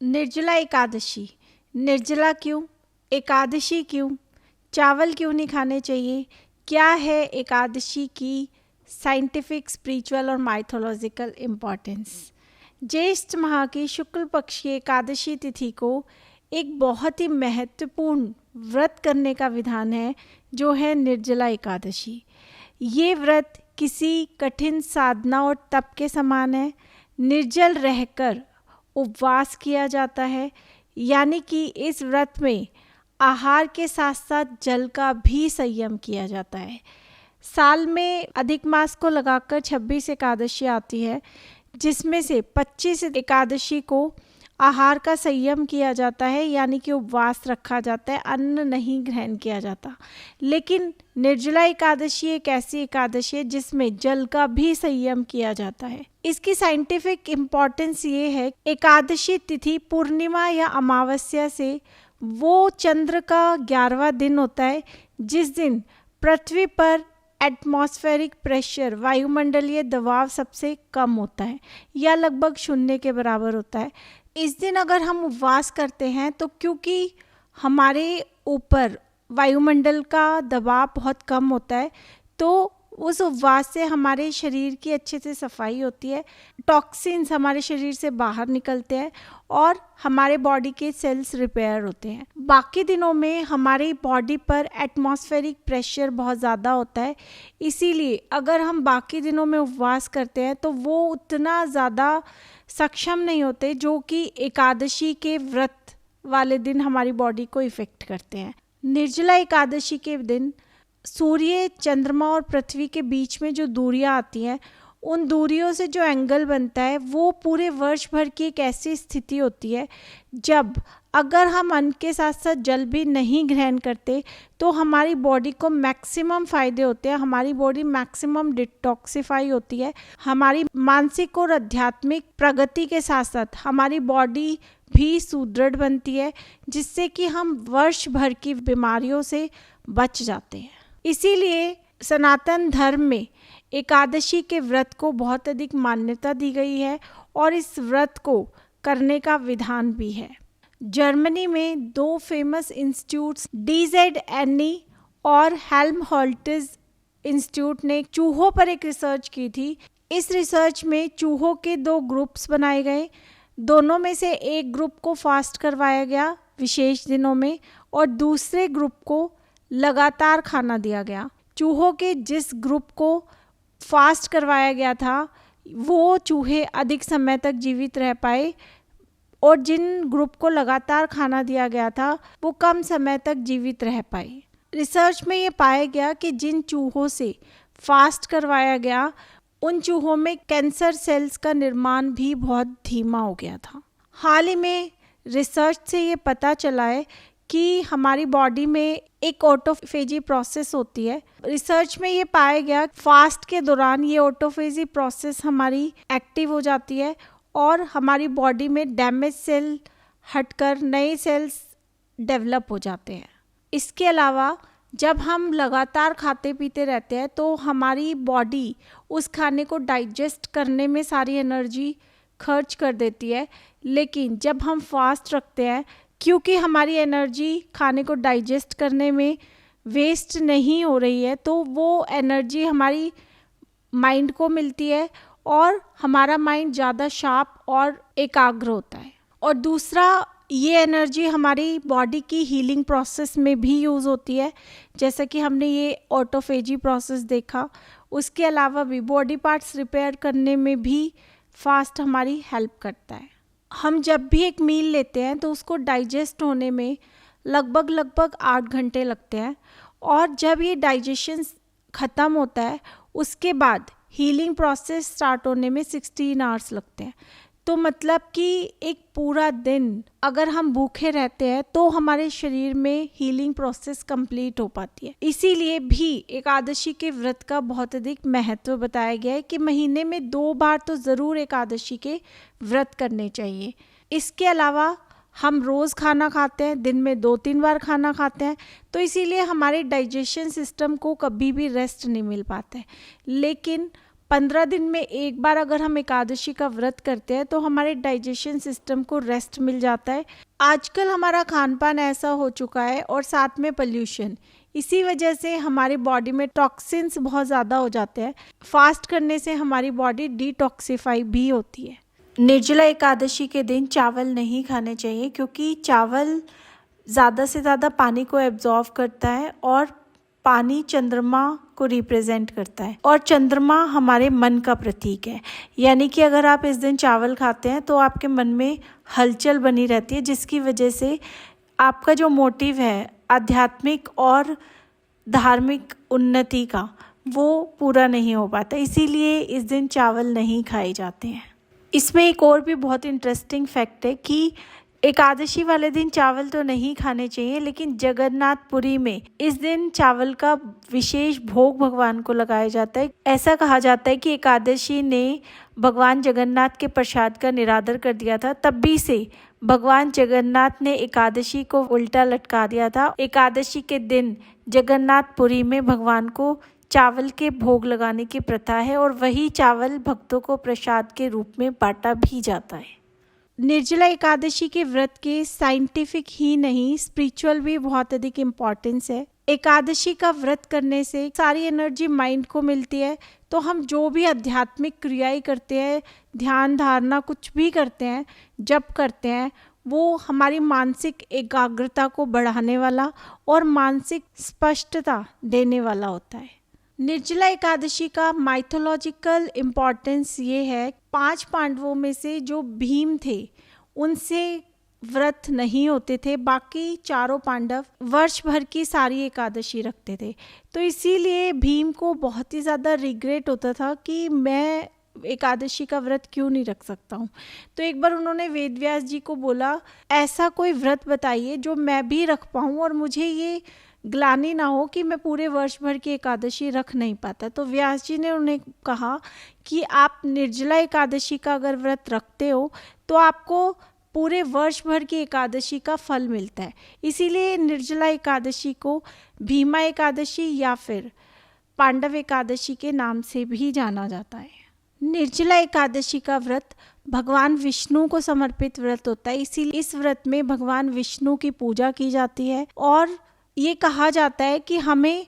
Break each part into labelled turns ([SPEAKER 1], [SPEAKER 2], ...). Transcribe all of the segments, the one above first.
[SPEAKER 1] निर्जला एकादशी। निर्जला क्यों? एकादशी क्यों? चावल क्यों नहीं खाने चाहिए? क्या है एकादशी की साइंटिफिक, स्पिरिचुअल और माइथोलॉजिकल इम्पोर्टेंस? ज्येष्ठ माह की शुक्ल पक्ष की एकादशी तिथि को एक बहुत ही महत्वपूर्ण व्रत करने का विधान है, जो है निर्जला एकादशी। ये व्रत किसी कठिन साधना और तप के समान है। निर्जल रहकर उपवास किया जाता है, यानी कि इस व्रत में आहार के साथ साथ जल का भी संयम किया जाता है। साल में अधिक मास को लगाकर 26 एकादशी आती है, जिसमें से 25 एकादशी को आहार का संयम किया जाता है, यानी कि उपवास रखा जाता है, अन्न नहीं ग्रहण किया जाता। लेकिन निर्जला एकादशी एक ऐसी एकादशी है जिसमें जल का भी संयम किया जाता है। इसकी साइंटिफिक इम्पोर्टेंस ये है, एकादशी तिथि पूर्णिमा या अमावस्या से वो चंद्र का 11वां दिन होता है, जिस दिन पृथ्वी पर एटमॉस्फेरिक प्रेशर, वायुमंडलीय दबाव सबसे कम होता है या लगभग शून्य के बराबर होता है। इस दिन अगर हम उपवास करते हैं तो क्योंकि हमारे ऊपर वायुमंडल का दबाव बहुत कम होता है, तो उस उपवास से हमारे शरीर की अच्छे से सफाई होती है, टॉक्सिन्स हमारे शरीर से बाहर निकलते हैं और हमारे बॉडी के सेल्स रिपेयर होते हैं। बाकी दिनों में हमारी बॉडी पर एटमॉस्फेरिक प्रेशर बहुत ज़्यादा होता है, इसीलिए अगर हम बाकी दिनों में उपवास करते हैं तो वो उतना ज़्यादा सक्षम नहीं होते जो कि एकादशी के व्रत वाले दिन हमारी बॉडी को इफ़ेक्ट करते हैं। निर्जला एकादशी के दिन सूर्य, चंद्रमा और पृथ्वी के बीच में जो दूरियां आती हैं, उन दूरियों से जो एंगल बनता है वो पूरे वर्ष भर की एक ऐसी स्थिति होती है जब अगर हम अन्न के साथ साथ जल भी नहीं ग्रहण करते तो हमारी बॉडी को मैक्सिमम फ़ायदे होते हैं, हमारी बॉडी मैक्सिमम डिटॉक्सिफाई होती है। हमारी मानसिक और आध्यात्मिक प्रगति के साथ साथ हमारी बॉडी भी सुदृढ़ बनती है, जिससे कि हम वर्ष भर की बीमारियों से बच जाते हैं। इसीलिए सनातन धर्म में एकादशी के व्रत को बहुत अधिक मान्यता दी गई है और इस व्रत को करने का विधान भी है। जर्मनी में 2 फेमस इंस्टीट्यूट्स DZNE और हेल्महोल्ट्ज़ इंस्टीट्यूट ने चूहों पर एक रिसर्च की थी। इस रिसर्च में चूहों के 2 ग्रुप्स बनाए गए। दोनों में से एक ग्रुप को फास्ट करवाया गया विशेष दिनों में और दूसरे ग्रुप को लगातार खाना दिया गया। चूहों के जिस ग्रुप को फास्ट करवाया गया था वो चूहे अधिक समय तक जीवित रह पाए और जिन ग्रुप को लगातार खाना दिया गया था वो कम समय तक जीवित रह पाए। रिसर्च में ये पाया गया कि जिन चूहों से फास्ट करवाया गया उन चूहों में कैंसर सेल्स का निर्माण भी बहुत धीमा हो गया था। हाल ही में रिसर्च से ये पता चला है कि हमारी बॉडी में एक ऑटोफेजी प्रोसेस होती है। रिसर्च में ये पाया गया फास्ट के दौरान ये ऑटोफेजी प्रोसेस हमारी एक्टिव हो जाती है और हमारी बॉडी में डैमेज सेल हटकर नए सेल्स डेवलप हो जाते हैं। इसके अलावा जब हम लगातार खाते पीते रहते हैं तो हमारी बॉडी उस खाने को डाइजेस्ट करने में सारी एनर्जी खर्च कर देती है, लेकिन जब हम फास्ट रखते हैं क्योंकि हमारी एनर्जी खाने को डाइजेस्ट करने में वेस्ट नहीं हो रही है तो वो एनर्जी हमारी माइंड को मिलती है और हमारा माइंड ज़्यादा शार्प और एकाग्र होता है। और दूसरा, ये एनर्जी हमारी बॉडी की हीलिंग प्रोसेस में भी यूज़ होती है, जैसा कि हमने ये ऑटोफेजी प्रोसेस देखा। उसके अलावा भी बॉडी पार्ट्स रिपेयर करने में भी फास्ट हमारी हेल्प करता है। हम जब भी एक मील लेते हैं तो उसको डाइजेस्ट होने में लगभग 8 घंटे लगते हैं और जब ये डाइजेशन ख़त्म होता है उसके बाद हीलिंग प्रोसेस स्टार्ट होने में 16 आवर्स लगते हैं। तो मतलब कि एक पूरा दिन अगर हम भूखे रहते हैं तो हमारे शरीर में हीलिंग प्रोसेस कंप्लीट हो पाती है। इसीलिए भी एकादशी के व्रत का बहुत अधिक महत्व बताया गया है कि महीने में 2 बार तो ज़रूर एकादशी के व्रत करने चाहिए। इसके अलावा हम रोज़ खाना खाते हैं, दिन में 2-3 बार खाना खाते हैं, तो इसीलिए हमारे डाइजेशन सिस्टम को कभी भी रेस्ट नहीं मिल पाता है। लेकिन 15 दिन में एक बार अगर हम एकादशी का व्रत करते हैं तो हमारे डाइजेशन सिस्टम को रेस्ट मिल जाता है। आजकल हमारा खान पान ऐसा हो चुका है और साथ में पोल्यूशन, इसी वजह से हमारी बॉडी में टॉक्सिन्स बहुत ज़्यादा हो जाते हैं। फास्ट करने से हमारी बॉडी डिटॉक्सिफाई भी होती है। निर्जला एकादशी के दिन चावल नहीं खाने चाहिए, क्योंकि चावल ज़्यादा से ज़्यादा पानी को एब्जॉर्व करता है और पानी चंद्रमा को रिप्रेजेंट करता है और चंद्रमा हमारे मन का प्रतीक है। यानी कि अगर आप इस दिन चावल खाते हैं तो आपके मन में हलचल बनी रहती है, जिसकी वजह से आपका जो मोटिव है आध्यात्मिक और धार्मिक उन्नति का, वो पूरा नहीं हो पाता। इसीलिए इस दिन चावल नहीं खाए जाते हैं। इसमें एक और भी बहुत इंटरेस्टिंग फैक्ट है कि एकादशी वाले दिन चावल तो नहीं खाने चाहिए, लेकिन जगन्नाथपुरी में इस दिन चावल का विशेष भोग भगवान को लगाया जाता है। ऐसा कहा जाता है कि एकादशी ने भगवान जगन्नाथ के प्रसाद का निरादर कर दिया था, तभी से भगवान जगन्नाथ ने एकादशी को उल्टा लटका दिया था। एकादशी के दिन जगन्नाथपुरी में भगवान को चावल के भोग लगाने की प्रथा है और वही चावल भक्तों को प्रसाद के रूप में बांटा भी जाता है। निर्जला एकादशी के व्रत के साइंटिफिक ही नहीं, स्पिरिचुअल भी बहुत अधिक इम्पोर्टेंस है। एकादशी का व्रत करने से सारी एनर्जी माइंड को मिलती है, तो हम जो भी आध्यात्मिक क्रियाएं करते हैं, ध्यान धारणा कुछ भी करते हैं, जप करते हैं, वो हमारी मानसिक एकाग्रता को बढ़ाने वाला और मानसिक स्पष्टता देने वाला होता है। निर्जला एकादशी का माइथोलॉजिकल इम्पॉर्टेंस ये है, 5 पांडवों में से जो भीम थे उनसे व्रत नहीं होते थे, बाकी चारों पांडव वर्ष भर की सारी एकादशी रखते थे। तो इसीलिए भीम को बहुत ही ज़्यादा रिग्रेट होता था कि मैं एकादशी का व्रत क्यों नहीं रख सकता हूँ। तो एक बार उन्होंने वेदव्यास जी को बोला, ऐसा कोई व्रत बताइए जो मैं भी रख पाऊँ और मुझे ये ग्लानि ना हो कि मैं पूरे वर्ष भर की एकादशी रख नहीं पाता। तो व्यास जी ने उन्हें कहा कि आप निर्जला एकादशी का अगर व्रत रखते हो तो आपको पूरे वर्ष भर की एकादशी का फल मिलता है। इसीलिए निर्जला एकादशी को भीमा एकादशी या फिर पांडव एकादशी के नाम से भी जाना जाता है। निर्जला एकादशी का व्रत भगवान विष्णु को समर्पित व्रत होता है, इसीलिए इस व्रत में भगवान विष्णु की पूजा की जाती है और ये कहा जाता है कि हमें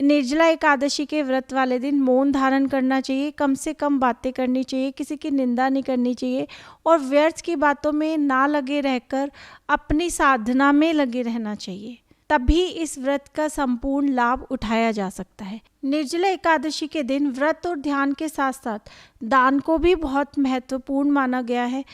[SPEAKER 1] निर्जला एकादशी के व्रत वाले दिन मौन धारण करना चाहिए, कम से कम बातें करनी चाहिए, किसी की निंदा नहीं करनी चाहिए और व्यर्थ की बातों में ना लगे रहकर अपनी साधना में लगे रहना चाहिए। तभी इस व्रत का संपूर्ण लाभ उठाया जा सकता है। निर्जला एकादशी के दिन व्रत और ध्यान के साथ साथ दान को भी बहुत महत्वपूर्ण माना गया है।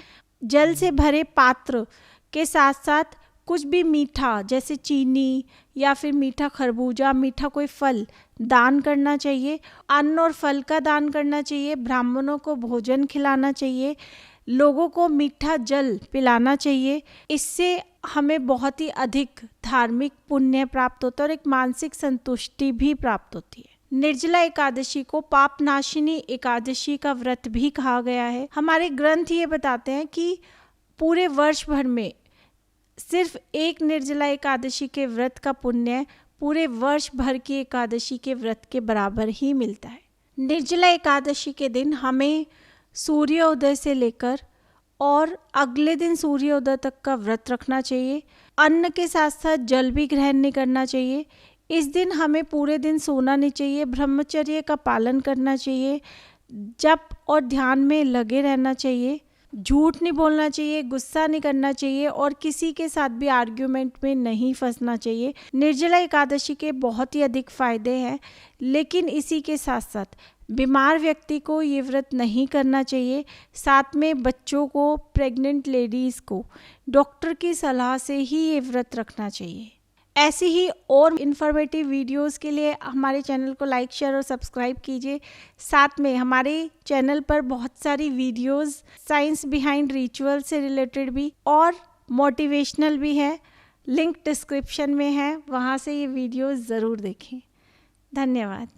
[SPEAKER 1] जल से भरे पात्र के साथ साथ कुछ भी मीठा जैसे चीनी या फिर मीठा खरबूजा, मीठा कोई फल दान करना चाहिए। अन्न और फल का दान करना चाहिए, ब्राह्मणों को भोजन खिलाना चाहिए, लोगों को मीठा जल पिलाना चाहिए। इससे हमें बहुत ही अधिक धार्मिक पुण्य प्राप्त होता है और एक मानसिक संतुष्टि भी प्राप्त होती है। निर्जला एकादशी को पापनाशिनी एकादशी का व्रत भी कहा गया है। हमारे ग्रंथ ये बताते हैं कि पूरे वर्ष भर में सिर्फ एक निर्जला एकादशी के व्रत का पुण्य पूरे वर्ष भर की एकादशी के व्रत के बराबर ही मिलता है। निर्जला एकादशी के दिन हमें सूर्योदय से लेकर और अगले दिन सूर्योदय तक का व्रत रखना चाहिए। अन्न के साथ साथ जल भी ग्रहण नहीं करना चाहिए। इस दिन हमें पूरे दिन सोना नहीं चाहिए, ब्रह्मचर्य का पालन करना चाहिए, जप और ध्यान में लगे रहना चाहिए, झूठ नहीं बोलना चाहिए, गुस्सा नहीं करना चाहिए और किसी के साथ भी आर्ग्यूमेंट में नहीं फंसना चाहिए। निर्जला एकादशी के बहुत ही अधिक फायदे हैं, लेकिन इसी के साथ साथ बीमार व्यक्ति को ये व्रत नहीं करना चाहिए। साथ में बच्चों को, प्रेग्नेंट लेडीज़ को डॉक्टर की सलाह से ही ये व्रत रखना चाहिए। ऐसी ही और इन्फॉर्मेटिव वीडियोस के लिए हमारे चैनल को लाइक, शेयर और सब्सक्राइब कीजिए। साथ में हमारे चैनल पर बहुत सारी वीडियोस साइंस बिहाइंड रिचुअल से रिलेटेड भी और मोटिवेशनल भी है, लिंक डिस्क्रिप्शन में है, वहाँ से ये वीडियोस ज़रूर देखें। धन्यवाद।